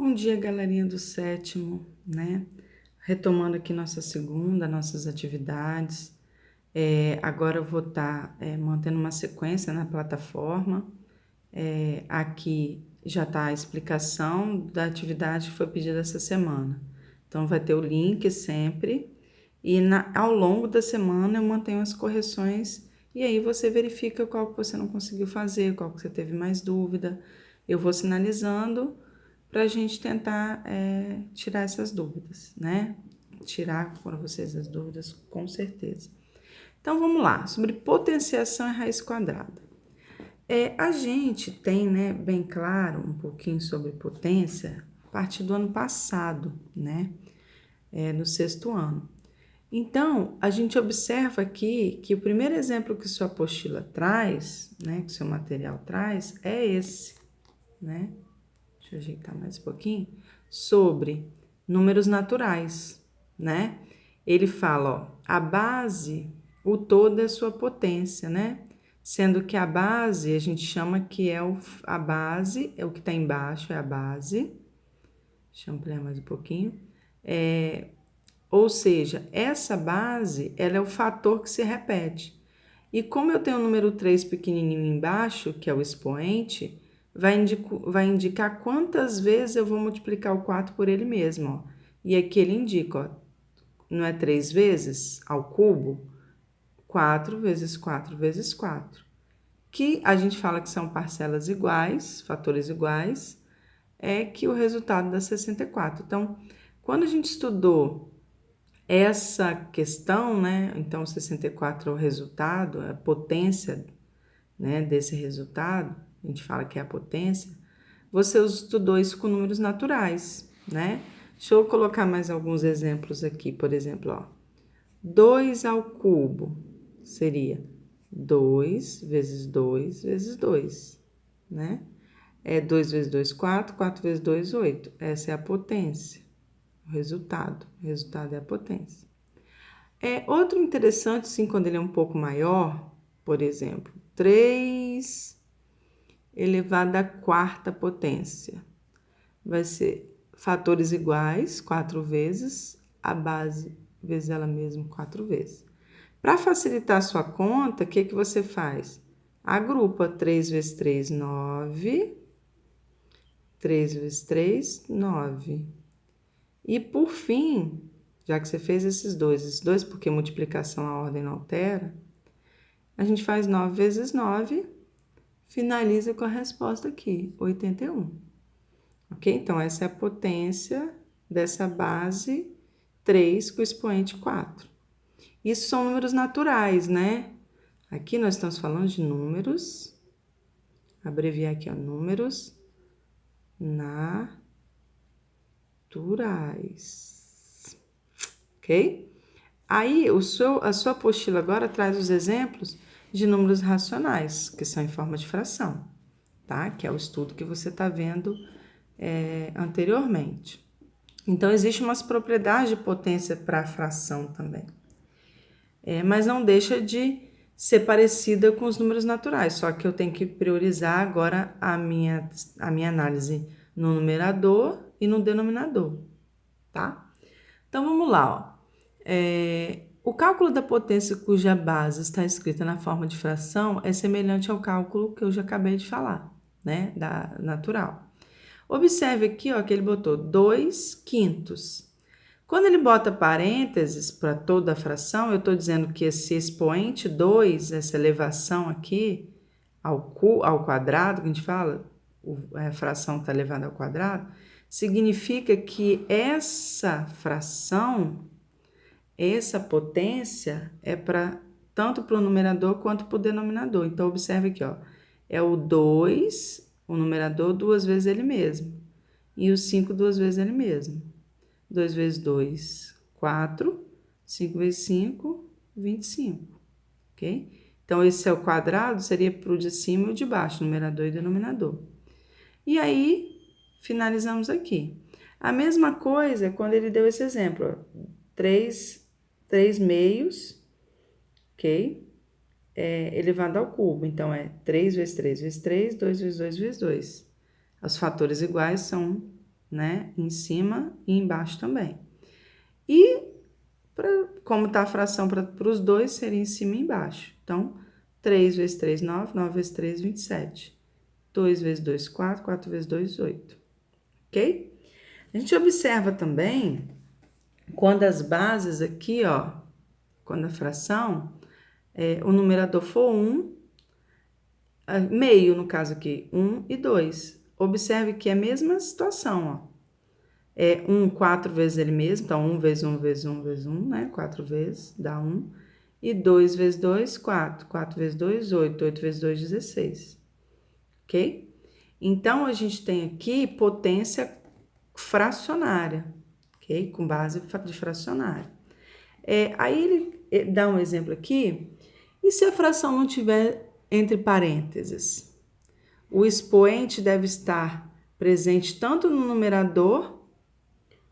Bom dia, galerinha do sétimo, né? Retomando aqui nossa segunda, nossas atividades. Agora eu vou estar mantendo uma sequência na plataforma. Aqui já está a explicação da atividade que foi pedida essa semana. Então, vai ter o link sempre. E ao longo da semana eu mantenho as correções e aí você verifica qual que você não conseguiu fazer, qual que você teve mais dúvida. Eu vou sinalizando para a gente tentar tirar essas dúvidas, né? Tirar para vocês as dúvidas, com certeza. Então, vamos lá, sobre potenciação e raiz quadrada. A gente tem, né, bem claro um pouquinho sobre potência a partir do ano passado, né? No sexto ano. Então, a gente observa aqui que o primeiro exemplo que sua apostila traz, né, que seu material traz, é esse, né? Deixa eu ajeitar mais um pouquinho. Sobre números naturais, né? Ele fala, ó, a base, o todo é sua potência, né? Sendo que a base, a gente chama que a base, é o que está embaixo, é a base. Deixa eu ampliar mais um pouquinho. Ou seja, essa base, ela é o fator que se repete. E como eu tenho o número 3 pequenininho embaixo, que é o expoente, vai indicar quantas vezes eu vou multiplicar o 4 por ele mesmo. Ó. E aqui ele indica, ó, não é 3 vezes ao cubo? 4 vezes 4 vezes 4. Que a gente fala que são parcelas iguais, fatores iguais, é que o resultado dá 64. Então, quando a gente estudou essa questão, né? Então, 64 é o resultado, a potência, né, desse resultado, a gente fala que é a potência. Você estudou isso com números naturais, né? Deixa eu colocar mais alguns exemplos aqui. Por exemplo, ó, 2 ao cubo seria 2 vezes 2 vezes 2, né? 2 vezes 2, 4, 4 vezes 2, 8. Essa é a potência, o resultado. O resultado é a potência. Outro interessante, sim, quando ele é um pouco maior, por exemplo, 3 elevado à quarta potência. Vai ser fatores iguais, 4 vezes, a base vezes ela mesma 4 vezes. Para facilitar a sua conta, o que você faz? Agrupa 3 vezes 3, 9. 3 vezes 3, 9. E por fim, já que você fez esses dois, porque multiplicação a ordem não altera, a gente faz 9 vezes 9, finaliza com a resposta aqui, 81. Ok? Então, essa é a potência dessa base 3 com o expoente 4. Isso são números naturais, né? Aqui nós estamos falando de números, abreviar aqui, ó, números naturais. Ok? Aí, a sua apostila agora traz os exemplos de números racionais, que são em forma de fração, tá? Que é o estudo que você está vendo anteriormente. Então, existe umas propriedades de potência para a fração também. Mas não deixa de ser parecida com os números naturais, só que eu tenho que priorizar agora a minha análise no numerador e no denominador, tá? Então, vamos lá, ó. O cálculo da potência cuja base está escrita na forma de fração é semelhante ao cálculo que eu já acabei de falar, né, da natural. Observe aqui, ó, que ele botou 2 quintos. Quando ele bota parênteses para toda a fração, eu estou dizendo que esse expoente 2, essa elevação aqui ao quadrado, que a gente fala, a fração está elevada ao quadrado, significa que essa fração, essa potência é para tanto para o numerador quanto para o denominador. Então, observe aqui, ó, é o 2, o numerador, 2 vezes ele mesmo, e o 5 2 vezes ele mesmo. 2 vezes 2, 4, 5 vezes 5, 25, ok? Então, esse é o quadrado, seria para o de cima e o de baixo, numerador e denominador. E aí, finalizamos aqui. A mesma coisa quando ele deu esse exemplo, ó, 3 meios, ok? Elevado ao cubo. Então, 3 vezes 3 vezes 3, 2 vezes 2 vezes 2. Os fatores iguais são né? Em cima e embaixo também. E, como tá a fração para os dois, seria em cima e embaixo. Então, 3 vezes 3, 9, 9 vezes 3, 27. 2 vezes 2, 4, 4 vezes 2, 8. Ok? A gente observa também, quando as bases aqui, ó, quando a fração, o numerador for 1, meio no caso aqui, 1 e 2. Observe que é a mesma situação, ó. 1, 4 vezes ele mesmo, então 1 vezes 1 vezes 1 vezes 1, né? 4 vezes, dá 1. E 2 vezes 2, 4. 4 vezes 2, 8. 8 vezes 2, 16. Ok? Então, a gente tem aqui potência fracionária, ok? Com base de fracionária. Aí ele dá um exemplo aqui. E se a fração não tiver entre parênteses? O expoente deve estar presente tanto no numerador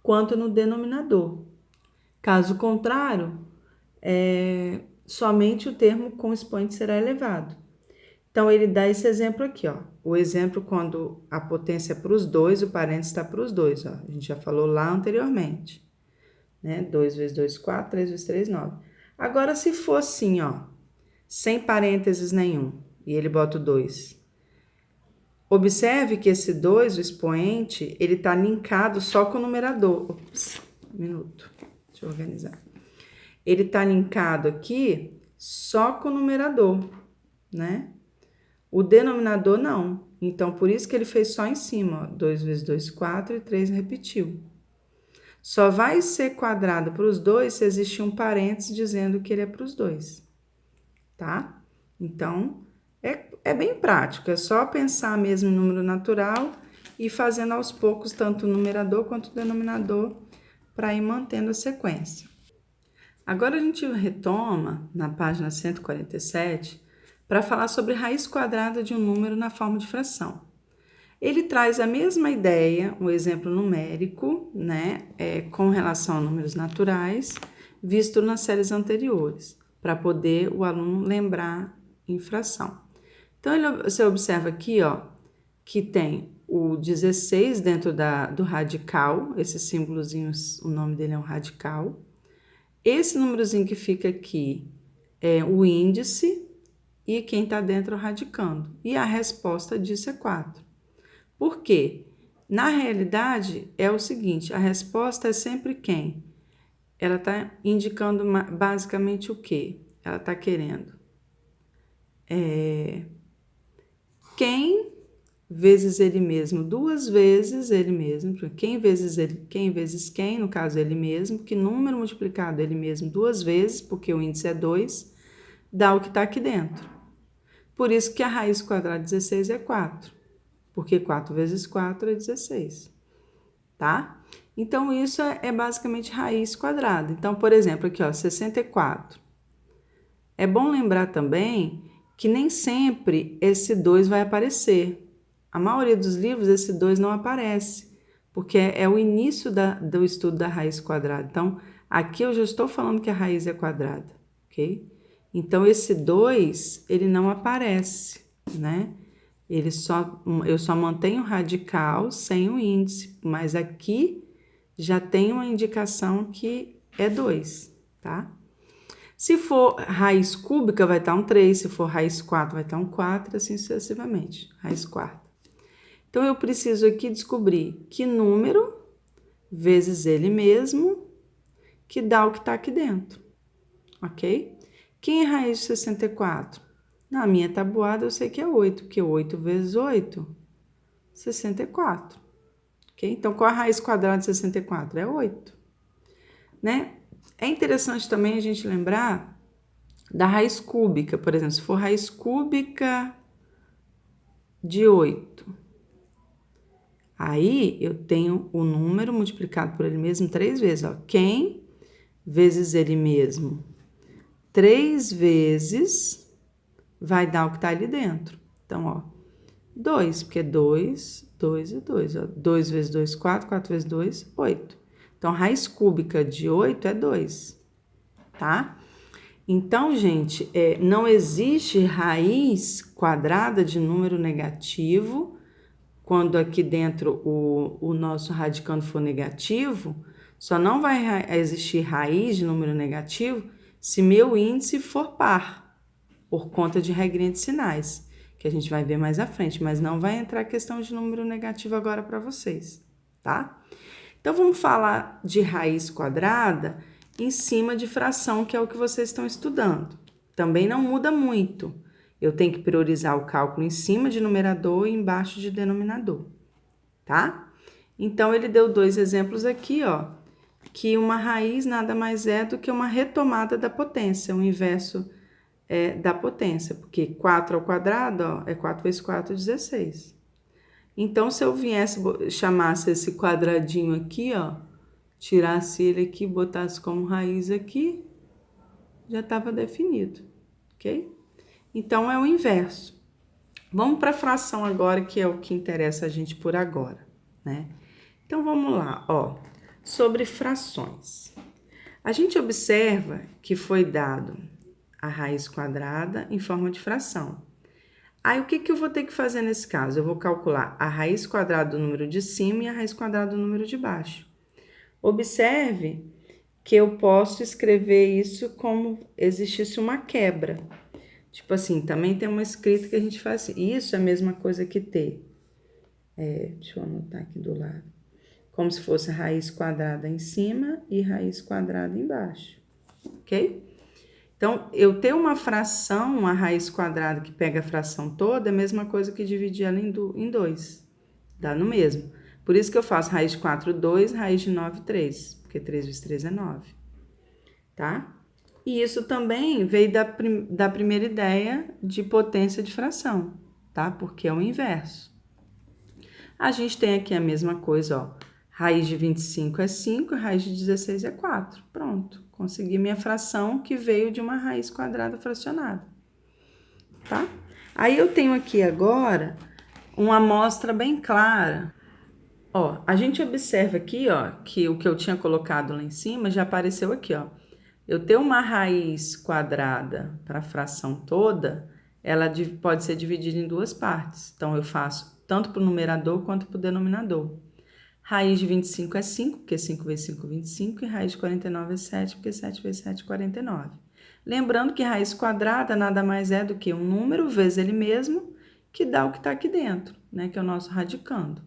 quanto no denominador. Caso contrário, somente o termo com expoente será elevado. Então, ele dá esse exemplo aqui, ó. O exemplo quando a potência é para os dois, o parênteses está para os dois, ó. A gente já falou lá anteriormente, né? 2 vezes 2, 4, 3 vezes 3, 9. Agora, se for assim, ó, sem parênteses nenhum, e ele bota o 2. Observe que esse 2, o expoente, ele está linkado só com o numerador. Ops, um minuto, deixa eu organizar. Ele está linkado aqui só com o numerador, né? O denominador não. Então, por isso que ele fez só em cima, ó. 2 vezes 2, 4 e 3 repetiu. Só vai ser quadrado para os dois se existir um parênteses dizendo que ele é para os dois, tá? Então, é bem prático, é só pensar mesmo em número natural e fazendo aos poucos tanto o numerador quanto o denominador para ir mantendo a sequência. Agora a gente retoma na página 147 para falar sobre raiz quadrada de um número na forma de fração. Ele traz a mesma ideia, um exemplo numérico, né, com relação a números naturais, visto nas séries anteriores, para poder o aluno lembrar em fração. Então, você observa aqui, ó, que tem o 16 dentro do radical, esse símbolozinho, o nome dele é um radical. Esse númerozinho que fica aqui é o índice e quem está dentro é o radicando. E a resposta disso é 4. Por quê? Na realidade, é o seguinte, a resposta é sempre quem? Ela está indicando basicamente o quê? Ela está querendo quem vezes ele mesmo, duas vezes ele mesmo, quem vezes ele, quem vezes quem, no caso ele mesmo, que número multiplicado ele mesmo duas vezes, porque o índice é 2, dá o que está aqui dentro. Por isso que a raiz quadrada de 16 é 4, porque 4 vezes 4 é 16, tá? Então, isso é basicamente raiz quadrada. Então, por exemplo, aqui, ó, 64. É bom lembrar também que nem sempre esse 2 vai aparecer. A maioria dos livros, esse 2 não aparece, porque é o início do estudo da raiz quadrada. Então, aqui eu já estou falando que a raiz é quadrada, ok? Então, esse 2, ele não aparece, né? Eu só mantenho o radical sem o índice, mas aqui já tem uma indicação que é 2, tá? Se for raiz cúbica, vai estar um 3, se for raiz 4, vai estar um 4, assim sucessivamente, raiz quarta. Então, eu preciso aqui descobrir que número vezes ele mesmo que dá o que está aqui dentro, ok? Quem é raiz de 64? Na minha tabuada eu sei que é 8, porque 8 vezes 8, 64. Ok? Então, qual a raiz quadrada de 64? É 8. Né? É interessante também a gente lembrar da raiz cúbica, por exemplo, se for raiz cúbica de 8, aí eu tenho o número multiplicado por ele mesmo 3 vezes. Ó. Quem vezes ele mesmo 3 vezes vai dar o que está ali dentro. Então, ó, 2, porque 2, 2 e 2. Ó. 2 vezes 2, 4, 4 vezes 2, 8. Então, a raiz cúbica de 8 é 2, tá? Então, gente, não existe raiz quadrada de número negativo quando aqui dentro o nosso radicando for negativo, só não vai existir raiz de número negativo se meu índice for par, por conta de regrinha de sinais, que a gente vai ver mais à frente, mas não vai entrar questão de número negativo agora para vocês, tá? Então, vamos falar de raiz quadrada em cima de fração, que é o que vocês estão estudando. Também não muda muito. Eu tenho que priorizar o cálculo em cima de numerador e embaixo de denominador, tá? Então, ele deu 2 exemplos aqui, ó, que uma raiz nada mais é do que uma retomada da potência, o inverso da potência, porque 4 ao quadrado, ó, é 4 vezes 4, 16. Então, se eu viesse, chamasse esse quadradinho aqui, ó, tirasse ele aqui, botasse como raiz aqui, já estava definido, ok? Então, é o inverso. Vamos para a fração agora, que é o que interessa a gente por agora, né? Então, vamos lá, ó, sobre frações. A gente observa que foi dado a raiz quadrada em forma de fração. Aí, o que eu vou ter que fazer nesse caso? Eu vou calcular a raiz quadrada do número de cima e a raiz quadrada do número de baixo. Observe que eu posso escrever isso como existisse uma quebra. Tipo assim, também tem uma escrita que a gente faz assim. Isso é a mesma coisa que ter. Deixa eu anotar aqui do lado. Como se fosse raiz quadrada em cima e raiz quadrada embaixo. Ok? Então, eu ter uma fração, uma raiz quadrada que pega a fração toda, é a mesma coisa que dividir ela em 2. Dá no mesmo. Por isso que eu faço raiz de 4, 2, raiz de 9, 3. Porque 3 vezes 3 é 9. Tá? E isso também veio da primeira ideia de potência de fração, tá? Porque é o inverso. A gente tem aqui a mesma coisa, ó. Raiz de 25 é 5, raiz de 16 é 4. Pronto, consegui minha fração que veio de uma raiz quadrada fracionada, tá? Aí eu tenho aqui agora uma amostra bem clara. Ó, a gente observa aqui, ó, que o que eu tinha colocado lá em cima já apareceu aqui, ó. Eu tenho uma raiz quadrada para a fração toda, ela pode ser dividida em 2 partes. Então, eu faço tanto para o numerador quanto para o denominador. Raiz de 25 é 5, porque 5 vezes 5 é 25, e raiz de 49 é 7, porque 7 vezes 7 é 49. Lembrando que raiz quadrada nada mais é do que um número vezes ele mesmo, que dá o que está aqui dentro, né? Que é o nosso radicando.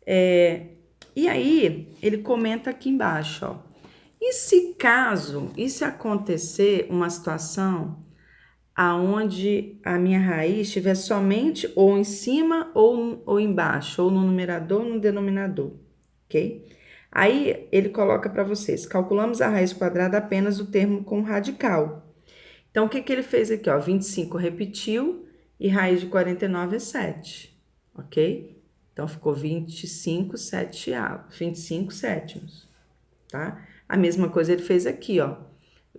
E aí, ele comenta aqui embaixo, ó. E se acontecer uma situação aonde a minha raiz estiver somente ou em cima ou embaixo, ou no numerador ou no denominador, ok? Aí, ele coloca para vocês, calculamos a raiz quadrada apenas do termo com radical. Então, o que ele fez aqui, ó? 25 repetiu e raiz de 49 é 7, ok? Então, ficou 25 sétimos, tá? A mesma coisa ele fez aqui, ó.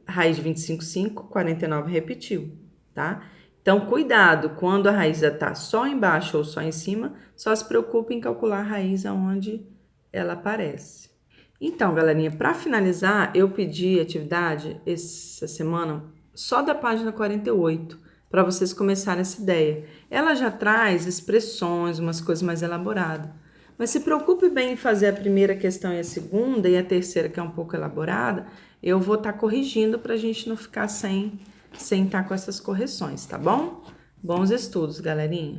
Raiz de 25, 5, 49 repetiu, tá? Então, cuidado, quando a raiz está só embaixo ou só em cima, só se preocupe em calcular a raiz aonde ela aparece. Então, galerinha, para finalizar, eu pedi atividade essa semana só da página 48, para vocês começarem essa ideia. Ela já traz expressões, umas coisas mais elaboradas. Mas se preocupe bem em fazer a primeira questão e a segunda, e a terceira, que é um pouco elaborada, eu vou estar corrigindo para a gente não ficar sem estar com essas correções, tá bom? Bons estudos, galerinha!